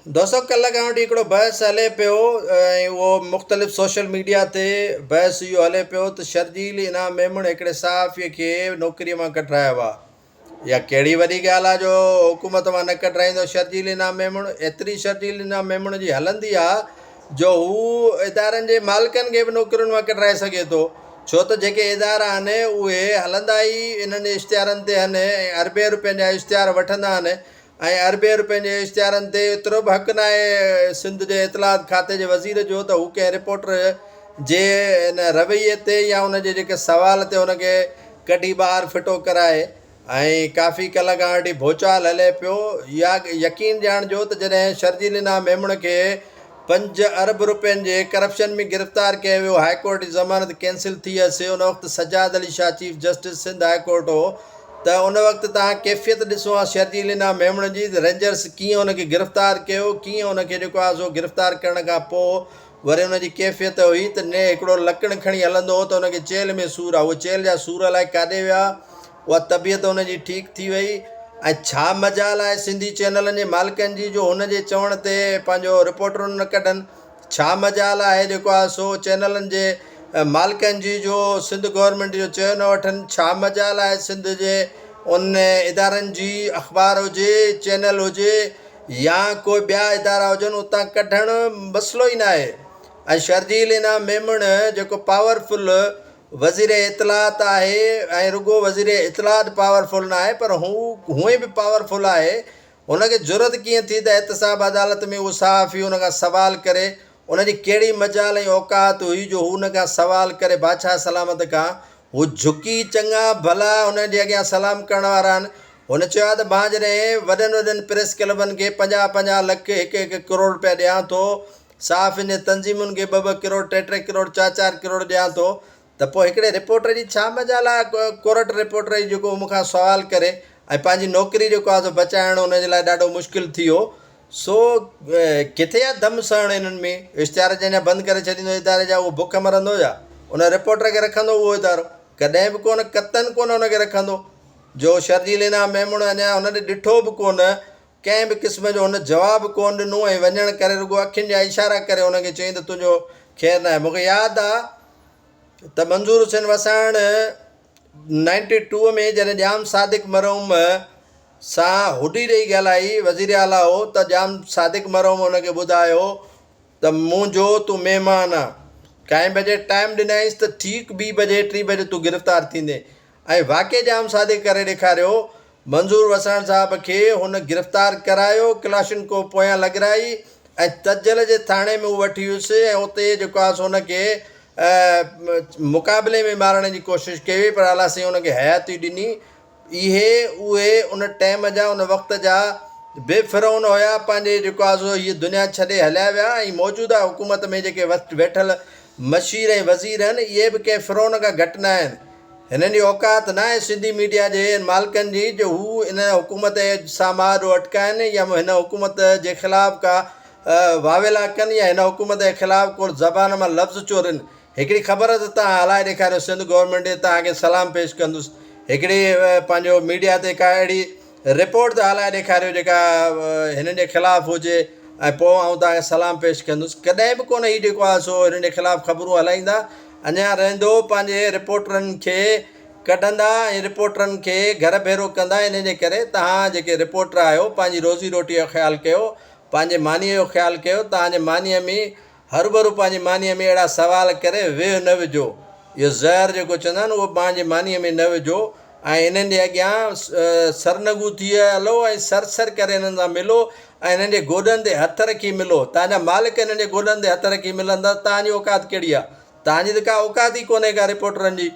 दोस्तों कल्ह खां वठी हिकिड़ो बहस हले पियो ऐं उहो मुख़्तलिफ़ सोशल मीडिया ते बहस इहो हले पियो त शर्जील इनाम मेमण हिकिड़े सहाफ़ीअ खे नौकरीअ मां कढायो आहे। इहा कहिड़ी वॾी ॻाल्हि आहे जो हुकूमत मां न कढाईंदो शर्जील इनाम मेमण। एतिरी शर्जील इनाम मेमण जी हलंदी आहे जो हू इदारनि जे मालिकनि खे बि नौकरियुनि मां कढाए सघे थो। छो त जेके इदारा आहिनि उहे हलंदा ई इन्हनि इश्तिहारनि ते आहिनि ऐं अरबे रुपयनि जा इश्तिहार वठंदा आहिनि ऐं अरबे रुपयनि जे इश्तिहारनि ते एतिरो बि हक़ु न आहे सिंध जे इतलात खाते जे वज़ीर जो त हू कंहिं रिपोर्टर जे हिन रवैये ते या हुनजे जेके सवाल ते हुनखे कढी ॿाहिरि फिटो कराए। ऐं काफ़ी कल्ह खां वठी भोचाल हले पियो। या यकीन ॼाणिजो त जॾहिं शर्जील इनाम मेमण खे 5 अरब रुपयनि जे करप्शन में गिरफ़्तार कयो वियो, हाई कोर्ट जी ज़मानत कैंसिल थी हुअसि, उन वक़्तु Sajjad Ali Shah chief justice Sindh high court हो, त उन वक़्तु तव्हां कैफ़ियत ॾिसो आहे शर्जील इनाम मेमण जी। रेंजर्स कीअं हुनखे गिरफ़्तार कयो, कीअं हुनखे जेको आहे सो गिरफ़्तार करण खां पोइ वरी हुनजी कैफ़ियत हुई त ने हिकिड़ो लकड़ खणी हलंदो हो त हुनखे चेल में सूरु आहे। उहो चेल जा सूर अलाए काॾे विया, उहा तबियत हुनजी ठीकु थी वई। ऐं छा मजाल आहे सिंधी चैनलनि जे मालिकनि जी जो हुनजे चवण ते पंहिंजो रिपोर्टरुनि न कढनि। छा मजाल आहे जेको आहे सो चैनलनि जे मालिकनि जी जो सिंध गवर्नमेंट जो चयो न वठनि। छा मजाल आहे सिंध जे उन इदारनि जी, अख़बार हुजे, चैनल हुजे या कोई ॿिया इदारा हुजनि, उतां कढणु मसइलो ई न आहे। ऐं शर्जील इनाम मेमण जेको पावरफुल वज़ीर इतलात आहे ऐं रुगो वज़ीर इतलात पावरफुल न आहे पर हूअं बि पावरफुल आहे। हुनखे ज़रूरत कीअं थी त एहतसाब अदालत में उहो सहाफ़ी हुन खां सवाल करे। हुनजी कहिड़ी मजाल ऐं औकात हुई जो हू हुन खां सवाल करे बादशाह सलामत खां। हू झुकी चङा भला हुनजे अॻियां सलाम करण वारा आहिनि। हुन चयो आहे त मां जॾहिं वॾनि वॾनि प्रेस क्लबनि खे 50-50 लख 1-1 करोड़ रुपया ॾियां थो, सहाफ़ियुनि जे तंज़ीमुनि खे 2-2 करोड़ 3-3 करोड़ 4-4 करोड़ ॾियां थो, त पोइ हिकिड़े रिपोर्टर जी छा मजाल आहे कोर्ट रिपोर्टर जी जेको मूंखां सवाल करे ऐं पंहिंजी नौकिरी जेको आहे सो बचाइणु हुनजे लाइ ॾाढो मुश्किल थी वियो। सो किथे आहे दम सहणु इन्हनि में। इश्तिहार जंहिंजा बंदि करे छॾींदो इदारे जा, उहो बुख मरंदो छा? उन रिपोर्टर खे रखंदो उहो इदारो? कॾहिं बि कोन, क़तन कोन हुनखे रखंदो। जो शर्जील इनाम मेमण अञा हुननि ॾिठो बि कोन, कंहिं बि क़िस्म जो हुन जवाबु कोन ॾिनो ऐं वञण करे रुगो अखियुनि जा इशारा करे हुनखे चयईं त तुंहिंजो ख़ैरु न आहे। मूंखे यादि आहे त मंज़ूर हुसैन वसाण 92 में जॾहिं जाम सादिक मरहूम सां हुडी ॾेई ॻाल्हाई, वज़ीर आला हो, त जाम सादिक मरहूम हुनखे ॿुधायो त मुंहिंजो तूं महिमान आहे, काएं बजे टाइम ॾिनईंसि त ठीकु 2 बजे 3 बजे तूं गिरफ़्तार थींदे। ऐं वाक़ई जाम सादिक करे ॾेखारियो। मंज़ूर वसाण साहिब खे हुन गिरफ़्तार करायो, क्लाशिनकोव पोयां लॻराई ऐं तजल जे थाणे में उहो वठी वियुसि ऐं उते जेको आहे सो हुनखे मुक़ाबले में मारण जी कोशिशि कई, पर अलाह साईं हुनखे हयाती ॾिनी। इहे उहे उन टाइम जा, उन वक़्त जा बेफ़िरौन हुया, पंहिंजे जेको आहे सो हीअ दुनिया छॾे हलिया विया। ऐं मौजूदा हुकूमत में जेके वेठल मशीर ऐं वज़ीर आहिनि, इहे बि कंहिं फिरौन खां घटि न आहिनि। हिननि जी औकात न आहे सिंधी मीडिया जे मालिकनि जी जो हू इन हुकूमत सां मारो अटकाइनि या हिन हुकूमत जे ख़िलाफ़ु का वावेला कनि या हिन हुकूमत जे ख़िलाफ़ु को ज़बान मां लफ़्ज़ चोरनि। हिकिड़ी ख़बर त तव्हां हलाए ॾेखारियो सिंध गवर्नमेंट तव्हांखे सलाम पेश कंदुसि। हिकिड़ी पंहिंजो मीडिया ते का अहिड़ी रिपोर्ट त हलाए ॾेखारियो जेका हिननि जे ख़िलाफ़ु हुजे ऐं पोइ आउं तव्हांखे सलाम पेश कंदुसि। कॾहिं बि कोन हीउ जेको आहे सो हिननि जे ख़िलाफ़ु ख़बरूं हलाईंदा। अञा रहंदो पंहिंजे रिपोर्टरनि खे कढंदा ऐं रिपोर्टरनि खे घर भेरो कंदा। इन जे करे तव्हां जेके रिपोर्टर आहियो पंहिंजी रोज़ी रोटीअ जो ख़्यालु कयो, पंहिंजे मानीअ जो ख़्यालु कयो। तव्हांजे मानीअ में हरू पंहिंजी मानीअ में अहिड़ा सवाल करे वेह न विझो। इहो ज़हर जेको चवंदा आहिनि उहो पंहिंजे मानीअ में न विझो ऐं इन्हनि जे अॻियां सरनगू थी हलो ऐं सर करे हिननि सां मिलो ऐं हिननि जे गोॾनि ते हथ रखी मिलो। तव्हांजा मालिक हिननि जे गोॾनि ते हथ रखी मिलंदा, तव्हांजी औकात कहिड़ी आहे? तव्हांजी त का औकात ई कोन्हे का रिपोर्टरनि जी।